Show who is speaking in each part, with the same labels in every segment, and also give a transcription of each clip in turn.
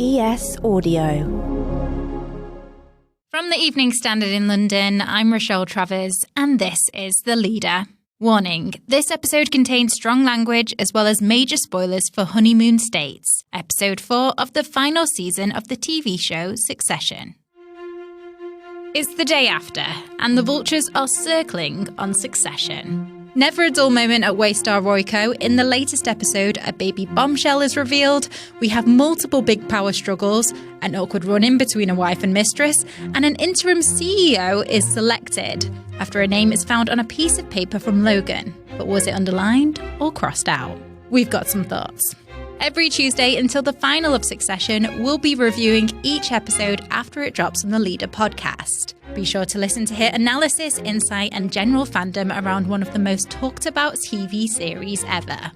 Speaker 1: ES Audio.
Speaker 2: From the Evening Standard in London, I'm Rochelle Travers, and this is The Leader. Warning, this episode contains strong language as well as major spoilers for Honeymoon States, episode 4 of the final season of the TV show Succession. It's the day after, and the vultures are circling on Succession. Never a dull moment at Waystar Royco. In the latest episode, a baby bombshell is revealed, we have multiple big power struggles, an awkward run-in between a wife and mistress, and an interim CEO is selected after a name is found on a piece of paper from Logan. But was it underlined or crossed out? We've got some thoughts. Every Tuesday until the final of Succession, we'll be reviewing each episode after it drops on the Leader podcast. Be sure to listen to hear analysis, insight, and general fandom around one of the most talked about TV series ever.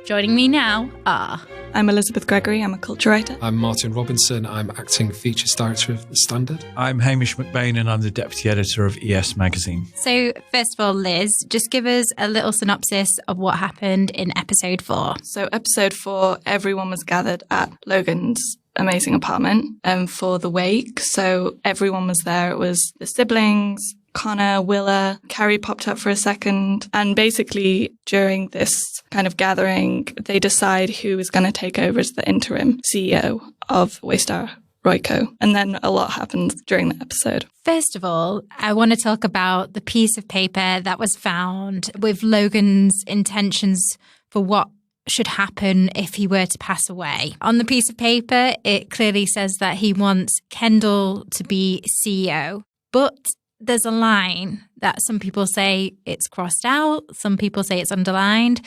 Speaker 2: Joining me now are...
Speaker 3: I'm Elizabeth Gregory, I'm a culture writer.
Speaker 4: I'm Martin Robinson, I'm acting features director of The Standard.
Speaker 5: I'm Hamish MacBain and I'm the deputy editor of ES Magazine.
Speaker 2: So, first of all, Liz, just give us a little synopsis of what happened in episode 4.
Speaker 3: So episode 4, everyone was gathered at Logan's amazing apartment for the wake. So everyone was there. It was the siblings, Connor, Willa, Carrie popped up for a second. And basically, during this kind of gathering, they decide who is going to take over as the interim CEO of Waystar Royco. And then a lot happens during the episode.
Speaker 2: First of all, I want to talk about the piece of paper that was found with Logan's intentions for what should happen if he were to pass away. On the piece of paper, it clearly says that he wants Kendall to be CEO. But there's a line that some people say it's crossed out, some people say it's underlined.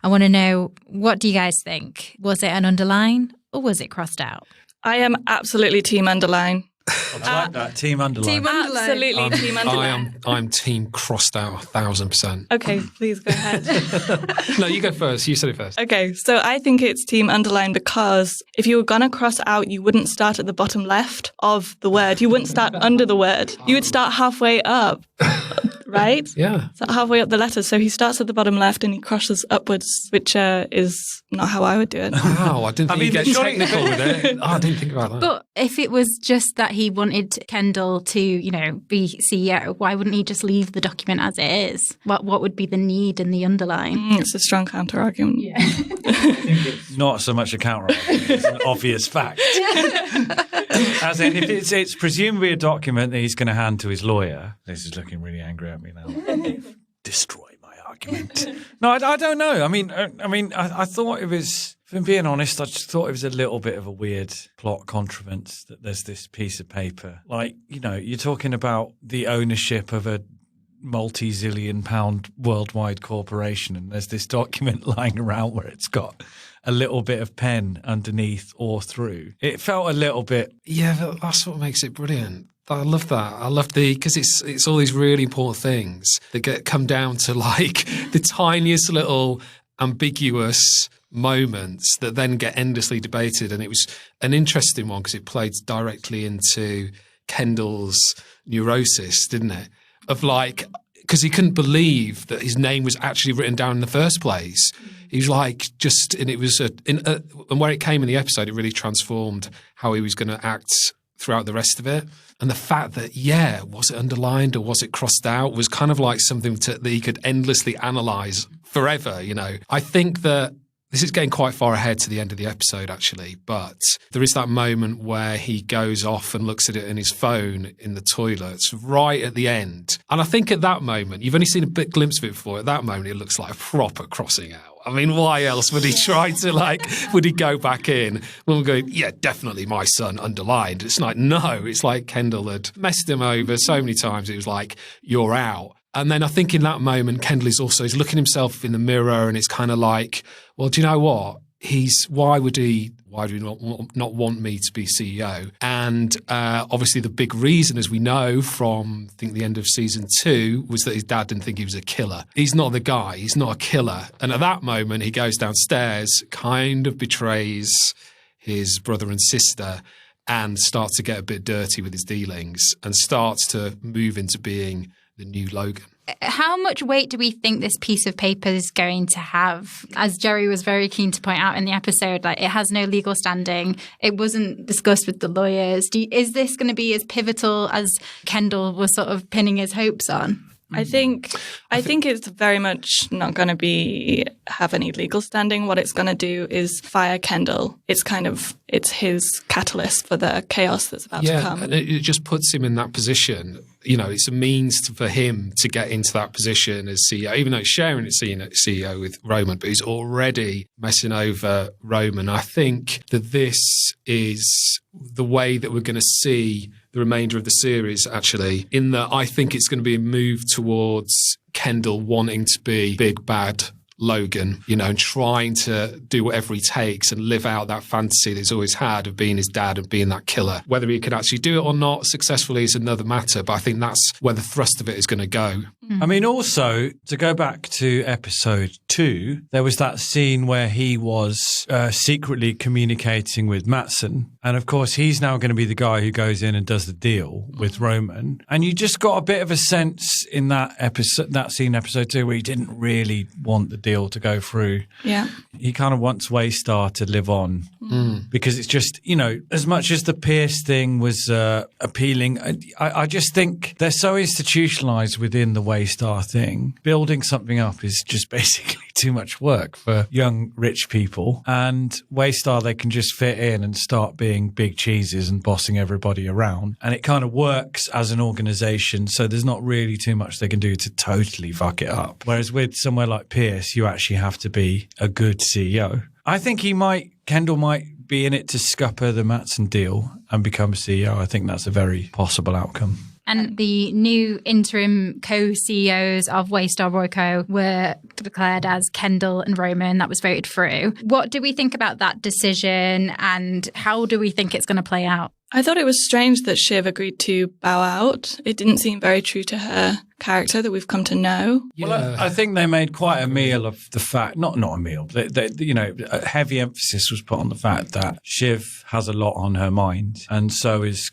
Speaker 2: I want to know, what do you guys think? Was it an underline or was it crossed out?
Speaker 3: I am absolutely team underline.
Speaker 5: I like that. Team underline.
Speaker 3: Team underline. Absolutely team underline.
Speaker 4: I'm team crossed out 1,000%.
Speaker 3: Okay, please go ahead.
Speaker 4: No, you go first. You said it first.
Speaker 3: Okay, so I think it's team underline because if you were going to cross out, you wouldn't start at the bottom left of the word. You wouldn't start under the word. You would start halfway up, right?
Speaker 4: Yeah.
Speaker 3: So halfway up the letter. So he starts at the bottom left and he crosses upwards, which is not how I would do it.
Speaker 4: Wow, I didn't think you'd get technical with it. Oh, I didn't think about that.
Speaker 2: But if it was just that he wanted Kendall to, be CEO, why wouldn't he just leave the document as it is? What would be the need in the underline?
Speaker 3: It's a strong counter-argument.
Speaker 2: Yeah.
Speaker 5: I think it's not so much a counter-argument, it's an obvious fact. As in, if it's presumably a document that he's going to hand to his lawyer. This is looking really angry at me now. Destroy my argument. No, I don't know. I thought it was... If I'm being honest, I just thought it was a little bit of a weird plot contrivance that there's this piece of paper. Like, you're talking about the ownership of a multi-zillion pound worldwide corporation, and there's this document lying around where it's got a little bit of pen underneath or through. It felt a little bit...
Speaker 4: Yeah, that's what makes it brilliant. I love that. I love because it's all these really important things that come down to like the tiniest little ambiguous moments that then get endlessly debated. And it was an interesting one because it played directly into Kendall's neurosis, didn't it? Of like, because he couldn't believe that his name was actually written down in the first place. He was like, and it was, and where it came in the episode, it really transformed how he was going to act throughout the rest of it. And the fact that, was it underlined or was it crossed out was kind of like something that he could endlessly analyse forever, I think that this is getting quite far ahead to the end of the episode, actually, but there is that moment where he goes off and looks at it in his phone in the toilets right at the end. And I think at that moment, you've only seen a bit glimpse of it before, at that moment it looks like a proper crossing out. I mean, why else would he try to would he go back in? When we're going, yeah, definitely my son underlined. It's like, no, it's like Kendall had messed him over so many times. It was like, you're out. And then I think in that moment, Kendall is looking himself in the mirror and it's kind of like, well, do you know what? Why would he not want me to be CEO? And obviously the big reason, as we know from, I think, the end of season 2, was that his dad didn't think he was a killer. He's not the guy. He's not a killer. And at that moment, he goes downstairs, kind of betrays his brother and sister and starts to get a bit dirty with his dealings and starts to move into being the new Logan.
Speaker 2: How much weight do we think this piece of paper is going to have? As Jerry was very keen to point out in the episode, like, it has no legal standing. It wasn't discussed with the lawyers. Is this going to be as pivotal as Kendall was sort of pinning his hopes on?
Speaker 3: I think it's very much not going to have any legal standing. What it's going to do is fire Kendall. It's his catalyst for the chaos that's about to come.
Speaker 4: And it just puts him in that position. You know, it's a means for him to get into that position as CEO, even though he's sharing it CEO with Roman, but he's already messing over Roman. I think that this is the way that we're going to see the remainder of the series, actually, in that I think it's going to be a move towards Kendall wanting to be big bad Logan, you know, and trying to do whatever he takes and live out that fantasy that he's always had of being his dad and being that killer. Whether he can actually do it or not successfully is another matter, but I think that's where the thrust of it is going to go.
Speaker 5: I mean, also, to go back to episode 2, there was that scene where he was secretly communicating with Matsson. And of course, he's now going to be the guy who goes in and does the deal with Roman. And you just got a bit of a sense in that scene, episode 2, where he didn't really want the deal to go through.
Speaker 3: Yeah.
Speaker 5: He kind of wants Waystar to live on because it's just, you know, as much as the Pierce thing was appealing, I just think they're so institutionalized within the Waystar thing. Building something up is just basically too much work for young, rich people. And Waystar, they can just fit in and start being big cheeses and bossing everybody around. And it kind of works as an organization. So there's not really too much they can do to totally fuck it up. Whereas with somewhere like Pierce, you actually have to be a good CEO. I think Kendall might be in it to scupper the Matsson deal and become CEO. I think that's a very possible outcome.
Speaker 2: And the new interim co-CEOs of Waystar Royco were declared as Kendall and Roman. That was voted through. What do we think about that decision, and how do we think it's going to play out?
Speaker 3: I thought it was strange that Shiv agreed to bow out. It didn't seem very true to her character that we've come to know.
Speaker 4: Yeah.
Speaker 5: Well, I think they made quite a meal of the fact, not a meal, you know, a heavy emphasis was put on the fact that Shiv has a lot on her mind, and so is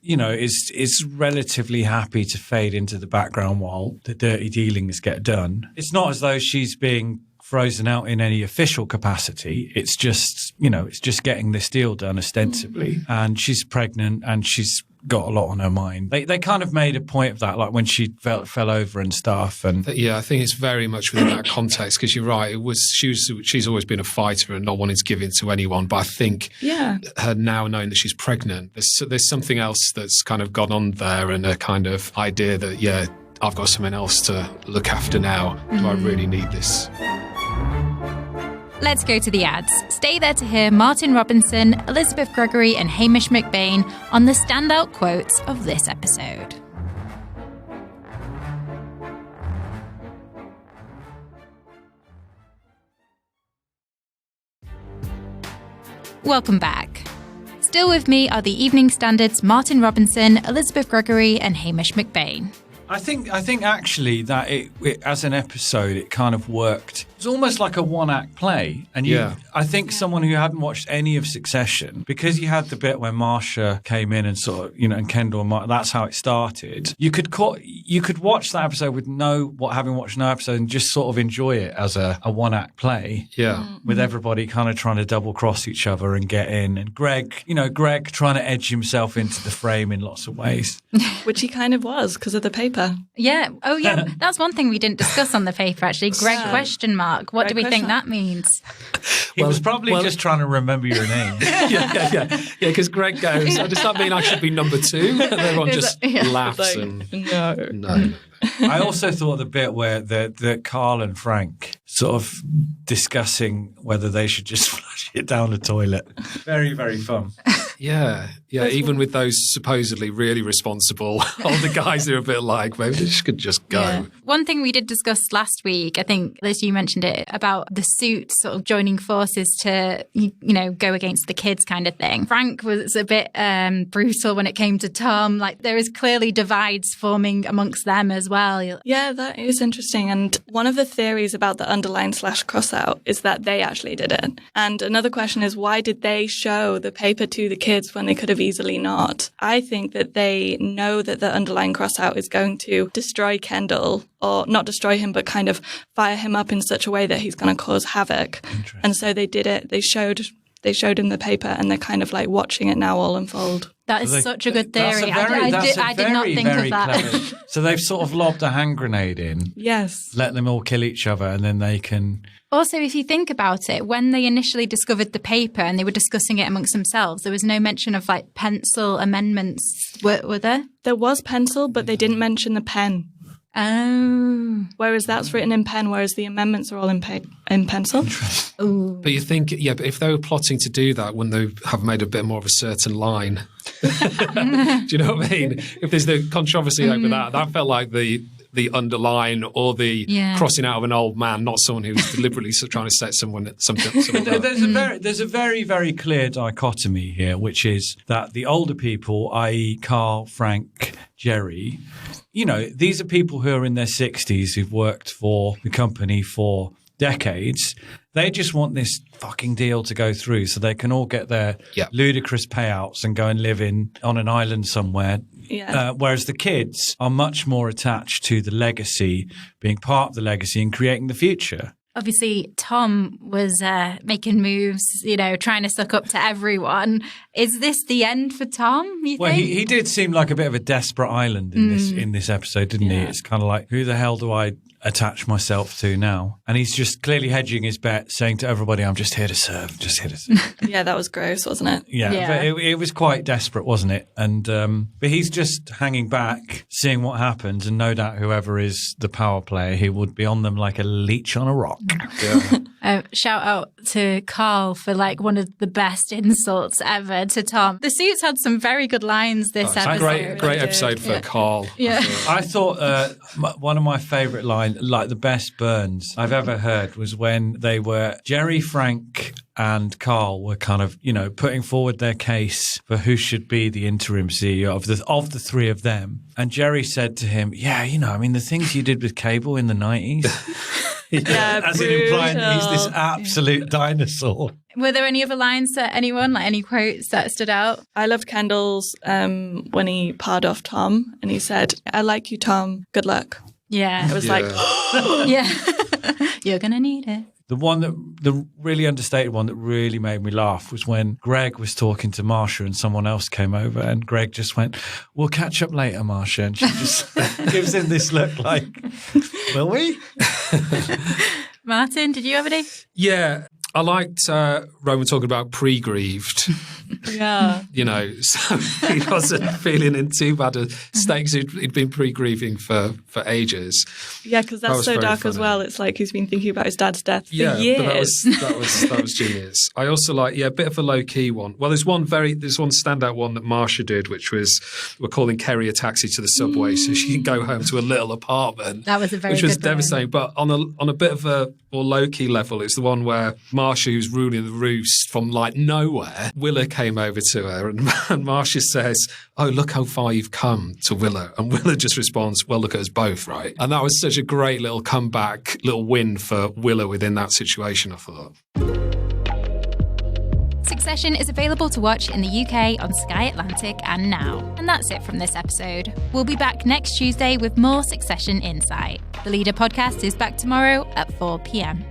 Speaker 5: relatively happy to fade into the background while the dirty dealings get done. It's not as though she's being frozen out in any official capacity. It's just, you know, it's just getting this deal done ostensibly. And she's pregnant and she's got a lot on her mind. They kind of made a point of that, like when she fell over and stuff. And
Speaker 4: yeah, I think it's very much within that context, because you're right. She's always been a fighter and not wanting to give in to anyone. But I think her now knowing that she's pregnant, there's something else that's kind of gone on there, and a kind of idea that, I've got someone else to look after now. Do I really need this?
Speaker 2: Let's go to the ads. Stay there to hear Martin Robinson, Elizabeth Gregory and Hamish MacBain on the standout quotes of this episode. Welcome back. Still with me are the Evening Standard's Martin Robinson, Elizabeth Gregory and Hamish MacBain.
Speaker 5: I think actually that it as an episode, it kind of worked. It was almost like a one-act play. And I think someone who hadn't watched any of Succession, because you had the bit where Marsha came in and sort of, you know, and Kendall and Mark, that's how it started. You could watch that episode with having watched no episode, and just sort of enjoy it as a one-act play.
Speaker 4: Yeah.
Speaker 5: With everybody kind of trying to double-cross each other and get in. And Greg trying to edge himself into the frame in lots of ways.
Speaker 3: Which he kind of was because of the paper.
Speaker 2: Yeah. Oh, yeah. That's one thing we didn't discuss on the paper, actually. Greg question mark. What do we think that means?
Speaker 5: He was probably just trying to remember your name.
Speaker 4: Yeah, because Greg goes, does that mean I should be number 2? And everyone just laughs. No.
Speaker 5: I also thought the bit where the Carl and Frank sort of discussing whether they should just flush it down the toilet. Very, very fun.
Speaker 4: Yeah, even with those supposedly really responsible older guys who are a bit like, maybe they could just go.
Speaker 2: Yeah. One thing we did discuss last week, I think, Liz, you mentioned it, about the suit sort of joining forces to, go against the kids kind of thing. Frank was a bit brutal when it came to Tom. Like, there is clearly divides forming amongst them as well.
Speaker 3: Yeah, that is interesting. And one of the theories about the underline/crossout is that they actually did it. And another question is, why did they show the paper to the kids kids when they could have easily not. I think that they know that the underlying crossout is going to destroy Kendall, or not destroy him, but kind of fire him up in such a way that he's going to cause havoc. And so they did it. They showed him the paper, and they're kind of like watching it now all unfold.
Speaker 2: That is such a good theory. I did not think of that.
Speaker 5: Clever. So they've sort of lobbed a hand grenade in.
Speaker 3: Yes.
Speaker 5: Let them all kill each other, and then they can...
Speaker 2: Also, if you think about it, when they initially discovered the paper and they were discussing it amongst themselves, there was no mention of like pencil amendments, were there?
Speaker 3: There was pencil, but they didn't mention the pen.
Speaker 2: Oh.
Speaker 3: Whereas that's written in pen, whereas the amendments are all in pencil.
Speaker 2: Ooh.
Speaker 4: But you think, but if they were plotting to do that, wouldn't they have made a bit more of a certain line? Do you know what I mean? If there's the controversy over that felt like the underline or the crossing out of an old man, not someone who's deliberately trying to set something up.
Speaker 5: There's a very, very clear dichotomy here, which is that the older people, i.e. Carl, Frank, Jerry, these are people who are in their 60s who've worked for the company for decades. They just want this fucking deal to go through so they can all get their ludicrous payouts and go and live on an island somewhere.
Speaker 3: Yeah.
Speaker 5: Whereas the kids are much more attached to the legacy, being part of the legacy and creating the future.
Speaker 2: Obviously, Tom was making moves, trying to suck up to everyone. Is this the end for Tom, you think?
Speaker 5: Well, he did seem like a bit of a desperate island in this episode, didn't he? It's kind of like, who the hell do I attach myself to now? And he's just clearly hedging his bet, saying to everybody, I'm just here to serve, just here to serve.
Speaker 3: Yeah, that was gross, wasn't it?
Speaker 5: Yeah. But it was quite desperate, wasn't it? And but he's just hanging back, seeing what happens, and no doubt whoever is the power player, he would be on them like a leech on a rock.
Speaker 4: Yeah.
Speaker 2: Shout out to Carl for like one of the best insults ever to Tom. The Suits had some very good lines this episode.
Speaker 4: Great episode for Carl.
Speaker 2: Yeah.
Speaker 5: I thought one of my favourite lines, like the best burns I've ever heard, was when they were Jerry, Frank and Carl were kind of, putting forward their case for who should be the interim CEO of the three of them. And Jerry said to him, the things you did with cable in the 90s. As in implying he's this absolute dinosaur.
Speaker 2: Were there any other lines to anyone, like any quotes that stood out?
Speaker 3: I loved Kendall's when he parred off Tom and he said, I like you, Tom. Good luck.
Speaker 2: Yeah.
Speaker 3: It was like,
Speaker 2: yeah. You're going to need it.
Speaker 5: The really understated one that really made me laugh was when Greg was talking to Marsha and someone else came over and Greg just went, we'll catch up later, Marsha. And she just gives him this look like, will we?
Speaker 2: Martin, did you have any?
Speaker 4: Yeah. I liked Roman talking about pre-grieved.
Speaker 3: Yeah.
Speaker 4: So he wasn't feeling in too bad a state because he'd been pre-grieving for ages.
Speaker 3: Yeah, because that's so dark as well. It's like he's been thinking about his dad's death for years.
Speaker 4: But that was genius. I also like, a bit of a low-key one. Well, there's one standout one that Marsha did, which was we're calling Kerry a taxi to the subway so she can go home to a little apartment.
Speaker 2: That was a very
Speaker 4: which was
Speaker 2: good
Speaker 4: devastating. But on a bit of a more low-key level, it's the one where Marsha, who's ruling the roost from like nowhere, Willa came over to her and Marsha says, oh, look how far you've come, to Willa. And Willa just responds, well, look at us both, right? And that was such a great little comeback, little win for Willa within that situation, I thought.
Speaker 2: Succession is available to watch in the UK on Sky Atlantic and Now. And that's it from this episode. We'll be back next Tuesday with more Succession insight. The Leader podcast is back tomorrow at 4 p.m.